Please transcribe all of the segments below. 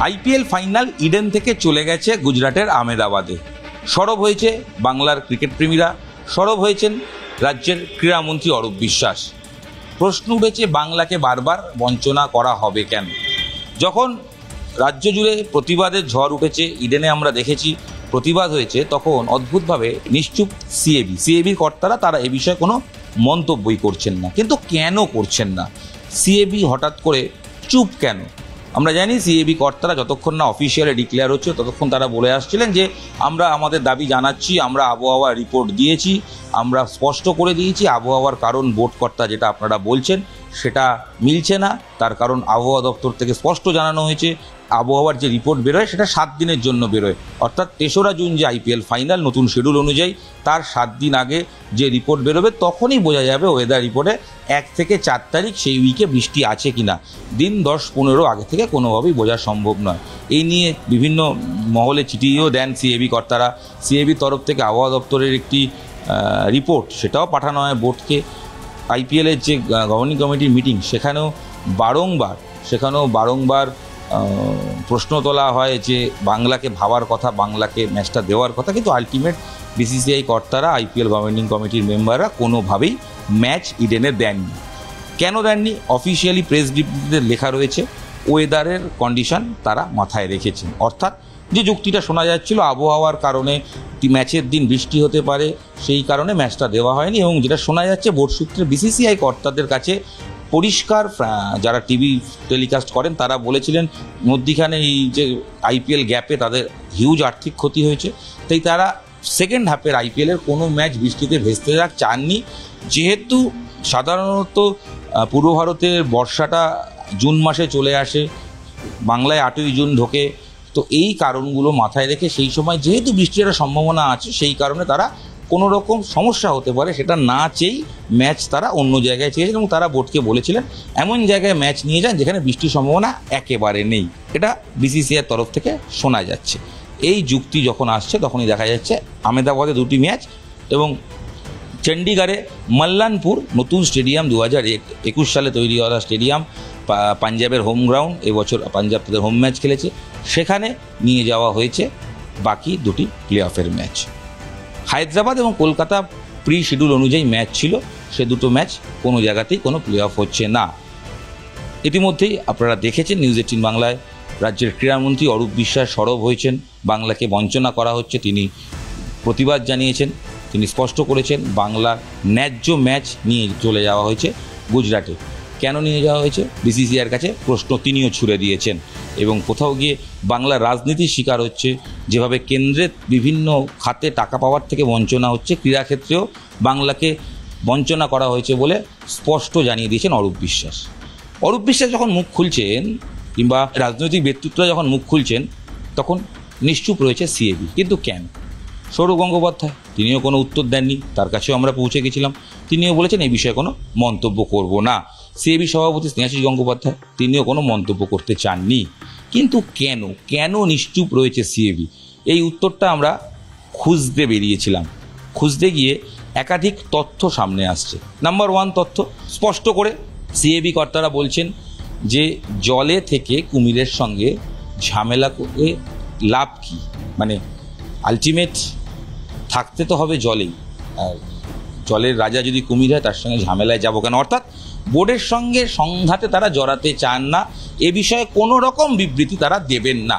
IPL final Eden থেকে চলে গেছে গুজরাটের আহমেদাবাদে। সরব হয়েছে বাংলার ক্রিকেট প্রেমীরা, সরব হয়েছেন রাজ্যের ক্রীড়ামন্ত্রী অরূপ বিশ্বাস। প্রশ্ন উঠেছে বাংলাকে বারবার বঞ্চনা করা হবে কেন? যখন রাজ্য জুড়ে প্রতিবাদের ঝড় উঠেছে, ইডেনে আমরা দেখেছি প্রতিবাদ হয়েছে, তখন অদ্ভুতভাবে নিশ্চুপ সিএবির কর্তারা, তারা এ বিষয়ে কোনো মন্তব্যই করছেন না। কিন্তু কেন করছেন না? সিএবি হঠাৎ করে চুপ কেন? আমরা জানি সিএবি কর্তারা যতক্ষণ না অফিসিয়ালি ডিক্লেয়ার হচ্ছে ততক্ষণ তারা বলে আসছিলেন যে আমরা আমাদের দাবি জানাচ্ছি, আমরা আবহাওয়া রিপোর্ট দিয়েছি, আমরা স্পষ্ট করে দিয়েছি আবহাওয়ার কারণ বোর্ড কর্তা যেটা আপনারা বলছেন সেটা মিলছে না। তার কারণ আবহাওয়া দপ্তর থেকে স্পষ্ট জানানো হয়েছে আবহাওয়ার যে রিপোর্ট বেরোয় সেটা 7 দিনের জন্য বেরোয়, অর্থাৎ 3রা জুন যে আইপিএল ফাইনাল নতুন শিডিউল অনুযায়ী তার 7 দিন আগে যে রিপোর্ট বেরোবে তখনই বোঝা যাবে ওয়েদার রিপোর্টে 1 থেকে 4 তারিখ সেই উইকে বৃষ্টি আছে কিনা। দিন 10-15 আগে থেকে কোনোভাবেই বোঝা সম্ভব নয়। এই নিয়ে বিভিন্ন মহলে চিঠিও দেন সিএবি কর্তারা। সিএবির তরফ থেকে আবহাওয়া দপ্তরের একটি রিপোর্ট সেটাও পাঠানো হয় বোর্ডকে। আইপিএলের যে গভর্নিং কমিটির মিটিং সেখানেও বারংবার প্রশ্ন তোলা হয় যে বাংলাকে ভাবার কথা, বাংলাকে ম্যাচটা দেওয়ার কথা, কিন্তু আলটিমেট বিসিসিআই কর্তারা, আইপিএল গভর্নিং কমিটির মেম্বাররা কোনোভাবেই ম্যাচ ইডেনে দেননি। কেন দেননি? অফিসিয়ালি প্রেস বিবৃতিতে লেখা রয়েছে ওয়েদারের কন্ডিশন তারা মাথায় রেখেছেন, অর্থাৎ যে যুক্তিটা শোনা যাচ্ছিল আবহাওয়ার কারণে ম্যাচের দিন বৃষ্টি হতে পারে, সেই কারণে ম্যাচটা দেওয়া হয়নি। এবং যেটা শোনা যাচ্ছে বোর্ড সূত্রে বিসিসিআই কর্তাদের কাছে পরিষ্কার, যারা টিভি টেলিকাস্ট করেন তারা বলেছিলেন মধ্যিখানে এই যে আইপিএল গ্যাপে তাদের হিউজ আর্থিক ক্ষতি হয়েছে, তাই তারা সেকেন্ড হাফের আইপিএলের কোনো ম্যাচ বৃষ্টিতে ভেস্তে যাক চাননি। যেহেতু সাধারণত পূর্ব ভারতের বর্ষাটা জুন মাসে চলে আসে, বাংলায় 8ই জুন ঢোকে, তো এই কারণগুলো মাথায় রেখে সেই সময় যেহেতু বৃষ্টির একটা সম্ভাবনা আছে সেই কারণে তারা কোনো রকম সমস্যা হতে পারে সেটা না চেয়েই ম্যাচ তারা অন্য জায়গায় চেয়েছেন। এবং তারা বোর্ডকে বলেছিলেন এমন জায়গায় ম্যাচ নিয়ে যান যেখানে বৃষ্টির সম্ভাবনা একেবারে নেই। এটা বিসিসিআইয়ের তরফ থেকে শোনা যাচ্ছে। এই যুক্তি যখন আসছে তখনই দেখা যাচ্ছে আহমেদাবাদে 2টি ম্যাচ এবং চণ্ডীগড়ে মল্লানপুর নতুন স্টেডিয়াম 2021 সালে তৈরি হওয়া স্টেডিয়াম, পাঞ্জাবের হোম গ্রাউন্ড, এবছর পাঞ্জাব তাদের হোম ম্যাচ খেলেছে, সেখানে নিয়ে যাওয়া হয়েছে বাকি 2টি প্লে অফের ম্যাচ। হায়দ্রাবাদ এবং কলকাতা প্রি শিডিউল অনুযায়ী ম্যাচ ছিল, সে 2টো ম্যাচ কোনো জায়গাতেই কোনো প্লে অফ হচ্ছে না। ইতিমধ্যেই আপনারা দেখেছেন নিউজ 18 বাংলায় রাজ্যের ক্রীড়ামন্ত্রী অরূপ বিশ্বাস সরব হয়েছেন, বাংলাকে বঞ্চনা করা হচ্ছে তিনি প্রতিবাদ জানিয়েছেন। তিনি স্পষ্ট করেছেন বাংলা ন্যায্য ম্যাচ নিয়ে চলে যাওয়া হয়েছে গুজরাটে। কেন নিয়ে যাওয়া হয়েছে বিসিসিআইয়ের কাছে প্রশ্ন তিনিও ছুড়ে দিয়েছেন। এবং কোথাও গিয়ে বাংলা রাজনীতির শিকার হচ্ছে, যেভাবে কেন্দ্রের বিভিন্ন খাতে টাকা পাওয়ার থেকে বঞ্চনা হচ্ছে, ক্রীড়াক্ষেত্রেও বাংলাকে বঞ্চনা করা হয়েছে বলে স্পষ্ট জানিয়ে দিয়েছেন অরূপ বিশ্বাস। অরূপ বিশ্বাস যখন মুখ খুলছেন কিংবা রাজনৈতিক ব্যক্তিত্বরা যখন মুখ খুলছেন তখন নিশ্চুপ রয়েছে সিএবি। কিন্তু কেন? সৌরভ গঙ্গোপাধ্যায় তিনিও কোনো উত্তর দেননি, তার কাছেও আমরা পৌঁছে গেছিলাম, তিনিও বলেছেন এই বিষয়ে কোনো মন্তব্য করব না। সিএবি সভাপতি স্নেহাশিস গঙ্গোপাধ্যায় তিনিও কোনো মন্তব্য করতে চাননি। কিন্তু কেন নিশ্চুপ রয়েছে সিএবি? এই উত্তরটা আমরা খুঁজতে বেরিয়েছিলাম। খুঁজতে গিয়ে একাধিক তথ্য সামনে আসছে। নাম্বার 1 তথ্য স্পষ্ট করে সিএবি কর্তারা বলছেন যে জলে থেকে কুমিরের সঙ্গে ঝামেলা করে লাভ কী? মানে আলটিমেট থাকতে তো হবে জলেই, আর জলের রাজা যদি কুমির হয় তার সঙ্গে ঝামেলায় যাবো কেন? অর্থাৎ বোর্ডের সঙ্গে সংঘাতে তারা জড়াতে চান না, এ বিষয়ে কোনো রকম বিবৃতি তারা দেবেন না।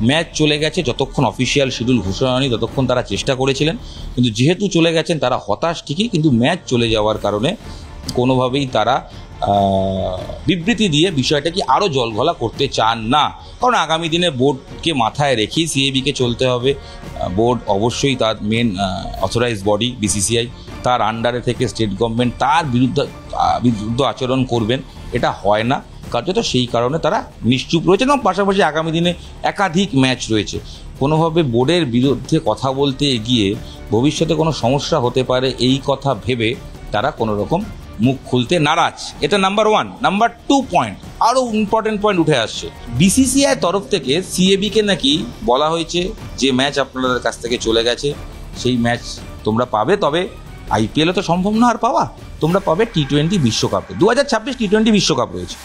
ম্যাচ চলে গেছে, যতক্ষণ অফিসিয়াল শিডিউল ঘোষণা হয়নি ততক্ষণ তারা চেষ্টা করেছিলেন, কিন্তু যেহেতু চলে গেছেন তারা হতাশ ঠিকই, কিন্তু ম্যাচ চলে যাওয়ার কারণে কোনোভাবেই তারা বিবৃতি দিয়ে বিষয়টাকে আরও জলঘোলা করতে চান না। কারণ আগামী দিনে বোর্ডকে মাথায় রেখেই সিএবিকে চলতে হবে। বোর্ড অবশ্যই তার মেন অথরাইজ বডি বিসিসিআই, তার আন্ডারে থেকে স্টেট গভর্নমেন্ট তার বিরুদ্ধ আচরণ করবেন, এটা হয় না কার্যত। সেই কারণে তারা নিশ্চুপ রয়েছেন এবং পাশাপাশি আগামী দিনে একাধিক ম্যাচ রয়েছে। কোনোভাবে বোর্ডের বিরুদ্ধে কথা বলতে গিয়ে ভবিষ্যতে কোনো সমস্যা হতে পারে এই কথা ভেবে তারা কোনো রকম মুখ খুলতে নারাজ। এটা নাম্বার 1। নাম্বার 2 পয়েন্ট, আরও ইম্পর্টেন্ট পয়েন্ট উঠে আসছে। বিসিসিআই তরফ থেকে সিএবিকে নাকি বলা হয়েছে যে ম্যাচ আপনাদের কাছ থেকে চলে গেছে সেই ম্যাচ তোমরা পাবে, তবে আইপিএলে তো সম্ভব না আর পাওয়া, তোমরা পাবে T20 বিশ্বকাপে। 2026 T20 বিশ্বকাপ রয়েছে।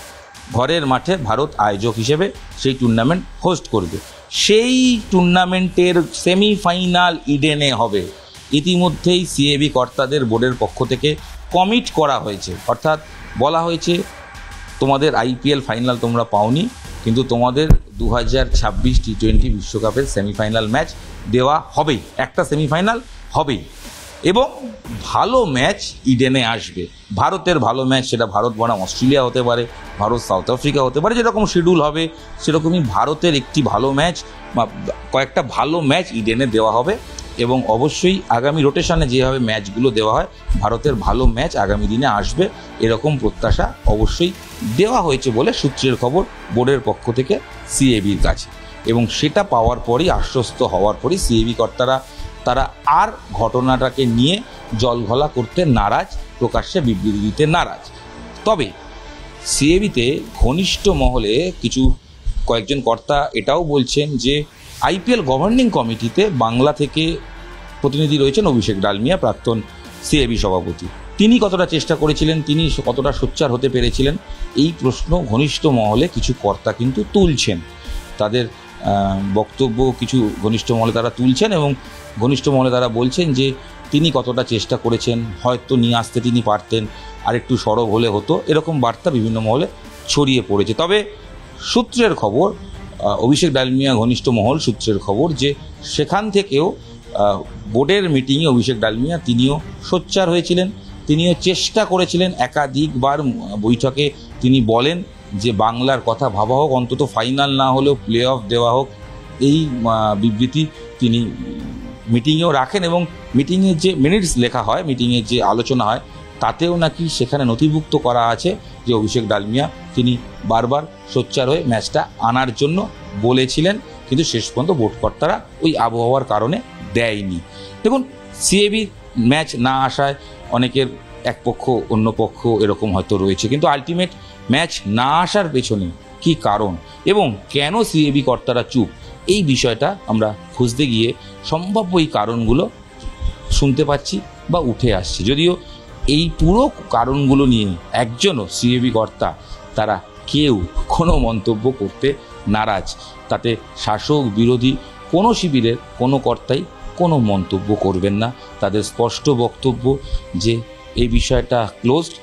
ঘরের মাঠে ভারত আয়োজক হিসেবে সেই টুর্নামেন্ট হোস্ট করবে। সেই টুর্নামেন্টের সেমিফাইনাল ইডেনে হবে। ইতিমধ্যেই সিএবি কর্তাদের বোর্ডের পক্ষ থেকে কমিট করা হয়েছে, অর্থাৎ বলা হয়েছে তোমাদের আইপিএল ফাইনাল তোমরা পাওনি, কিন্তু তোমাদের 2026 টি20 বিশ্বকাপের সেমিফাইনাল ম্যাচ দেওয়া হবেই, একটা সেমিফাইনাল হবেই, এবং ভালো ম্যাচ ইডেনে আসবে। ভারতের ভালো ম্যাচ, সেটা ভারত বনাম অস্ট্রেলিয়া হতে পারে, ভারত সাউথ আফ্রিকা হতে পারে, যেরকম শিডিউল হবে সেরকমই ভারতের একটি ভালো ম্যাচ বা কয়েকটা ভালো ম্যাচ ইডেনে দেওয়া হবে। এবং অবশ্যই আগামী রোটেশনে যেভাবে ম্যাচগুলো দেওয়া হয়, ভারতের ভালো ম্যাচ আগামী দিনে আসবে, এরকম প্রত্যাশা অবশ্যই দেওয়া হয়েছে বলে সূত্রের খবর বোর্ডের পক্ষ থেকে সিএবির কাছে। এবং সেটা পাওয়ার পরই, আশ্বস্ত হওয়ার পরই সিএবি কর্তারা তারা আর ঘটনাটাকে নিয়ে জলঘোলা করতে নারাজ, প্রকাশ্যে বিবৃতি দিতে নারাজ। তবে সিএবিতে ঘনিষ্ঠ মহলে কয়েকজন কর্তা এটাও বলছেন যে আইপিএল গভর্নিং কমিটিতে বাংলা থেকে প্রতিনিধি রয়েছেন অভিষেক ডালমিয়া, প্রাক্তন সিএবি সভাপতি। তিনি কতটা চেষ্টা করেছিলেন, তিনি কতটা সোচ্চার হতে পেরেছিলেন, এই প্রশ্ন ঘনিষ্ঠ মহলে কিছু কর্তা কিন্তু তুলছেন। তাদের বক্তব্য কিছু ঘনিষ্ঠ মহলে তারা তুলছেন এবং ঘনিষ্ঠ মহলে তারা বলছেন যে তিনি কতটা চেষ্টা করেছেন, হয়তো নিয়ে আসতে তিনি পারতেন, আর একটু সরব হলে হতো, এরকম বার্তা বিভিন্ন মহলে ছড়িয়ে পড়েছে। তবে সূত্রের খবর, অভিষেক ডালমিয়া ঘনিষ্ঠ মহল সূত্রের খবর, যে সেখান থেকেও বোর্ডের মিটিংয়ে অভিষেক ডালমিয়া তিনিও সোচ্চার হয়েছিলেন, তিনিও চেষ্টা করেছিলেন। একাধিকবার বৈঠকে তিনি বলেন যে বাংলার কথা ভাবা হোক, অন্তত ফাইনাল না হলেও প্লে অফ দেওয়া হোক, এই বিবৃতি তিনি মিটিংয়েও রাখেন। এবং মিটিংয়ের যে মিনিটস লেখা হয়, মিটিংয়ের যে আলোচনা হয়, তাতেও নাকি সেখানে নথিভুক্ত করা আছে যে অভিষেক ডালমিয়া তিনি বারবার সোচ্চার হয়ে ম্যাচটা আনার জন্য বলেছিলেন, কিন্তু শেষ পর্যন্ত বোর্ড কর্তারা ওই আবহাওয়ার কারণে দেয়নি। দেখুন, সিএবি ম্যাচ না আসায় অনেকের এক পক্ষ অন্য পক্ষ এরকম হয়তো রয়েছে, কিন্তু আলটিমেট ম্যাচ না আসার পেছনে কি কারণ এবং কেন সিএবি কর্তারা চুপ, এই বিষয়টা আমরা খুঁজতে গিয়ে সম্ভাব্য এই কারণগুলো শুনতে পাচ্ছি বা উঠে আসছে। যদিও এই পুরো কারণগুলো নিয়ে একজনও সিএবি কর্তা তারা কেউ কোনো মন্তব্য করতে নারাজ। তাতে শাসক বিরোধী কোনো শিবিরের কোনো কর্তাই কোনো মন্তব্য করবেন না। তাদের স্পষ্ট বক্তব্য যে এই বিষয়টা ক্লোজড,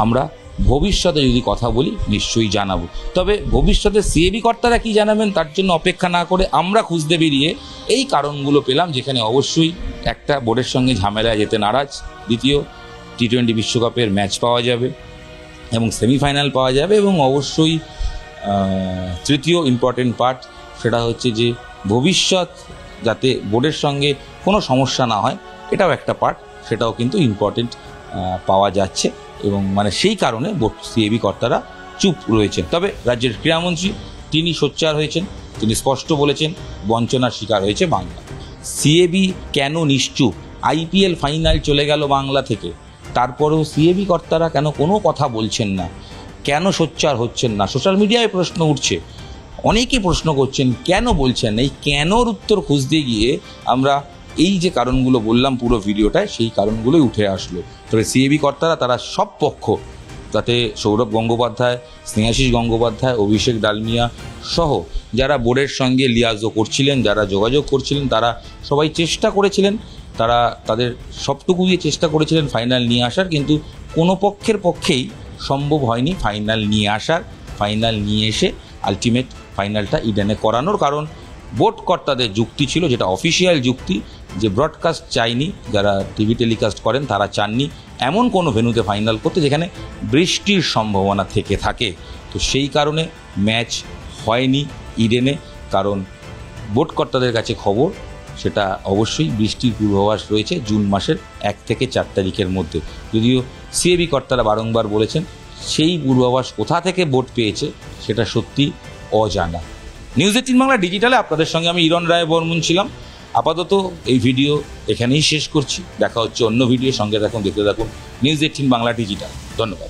আমরা ভবিষ্যতে যদি কথা বলি নিশ্চয়ই জানাবো। তবে ভবিষ্যতে সিএবি কর্তারা কি জানাবেন তার জন্য অপেক্ষা না করে আমরা খুঁজতে বেরিয়ে এই কারণগুলো পেলাম, যেখানে অবশ্যই একটা বোর্ডের সঙ্গে ঝামেলায় যেতে নারাজ, দ্বিতীয় টি20 বিশ্বকাপের ম্যাচ পাওয়া যাবে এবং সেমিফাইনাল পাওয়া যাবে, এবং অবশ্যই তৃতীয় ইম্পর্টেন্ট পার্ট সেটা হচ্ছে যে ভবিষ্যৎ যাতে বোর্ডের সঙ্গে কোনো সমস্যা না হয়, এটাও একটা পার্ট, সেটাও কিন্তু ইম্পর্টেন্ট পাওয়া যাচ্ছে। এবং সেই কারণে বোর্ড সিএবি কর্তারা চুপ রয়েছেন। তবে রাজ্যের ক্রীড়ামন্ত্রী তিনি সোচ্চার হয়েছেন, তিনি স্পষ্ট বলেছেন বঞ্চনার শিকার হয়েছে বাংলা। সিএবি কেন নিশ্চুপ? আইপিএল ফাইনাল চলে গেল বাংলা থেকে, তারপরেও সিএবি কর্তারা কেন কোনো কথা বলছেন না, কেন সোচ্চার হচ্ছেন না? সোশ্যাল মিডিয়ায় প্রশ্ন উঠছে, অনেকেই প্রশ্ন করছেন কেন বলছেন। এই কেনর উত্তর খুঁজতে গিয়ে আমরা এই যে কারণগুলো বললাম পুরো ভিডিওটায়, সেই কারণগুলোই উঠে আসলো। তবে সিএবি কর্তারা তারা সব পক্ষ, তাতে সৌরভ গঙ্গোপাধ্যায়, স্নেহাশিস গঙ্গোপাধ্যায়, অভিষেক ডালমিয়া সহ যারা বোর্ডের সঙ্গে লিয়াজও করছিলেন, যারা যোগাযোগ করছিলেন, তারা সবাই চেষ্টা করেছিলেন, তারা তাদের সবটুকু দিয়ে চেষ্টা করেছিলেন ফাইনাল নিয়ে আসার, কিন্তু কোনো পক্ষের পক্ষেই সম্ভব হয়নি ফাইনাল নিয়ে আসার, ফাইনাল নিয়ে এসে আলটিমেট ফাইনালটা ইডেনে করানোর। কারণ বোর্ড কর্তাদের যুক্তি ছিল, যেটা অফিসিয়াল যুক্তি, যে ব্রডকাস্ট চাইনি, যারা টিভি টেলিকাস্ট করেন তারা চাননি এমন কোনো ভেন্যুতে ফাইনাল করতে যেখানে বৃষ্টির সম্ভাবনা থেকে থাকে। তো সেই কারণে ম্যাচ হয়নি ইডেনে, কারণ বোর্ড কর্তাদের কাছে খবর সেটা অবশ্যই বৃষ্টির পূর্বাভাস রয়েছে জুন মাসের 1 থেকে 4 তারিখের মধ্যে। যদিও সিএবি কর্তারা বারংবার বলেছেন সেই পূর্বাভাস কোথা থেকে বোর্ড পেয়েছে সেটা সত্যি অজানা। নিউজ 18 বাংলা ডিজিটালে আপনাদের সঙ্গে আমি ইরণ রায় বর্মন ছিলাম। আপাতত এই ভিডিও এখানেই শেষ করছি, দেখা হচ্ছে অন্য ভিডিও। সঙ্গে থাকুন, দেখতে থাকুন নিউজ 18 বাংলা ডিজিটাল। ধন্যবাদ।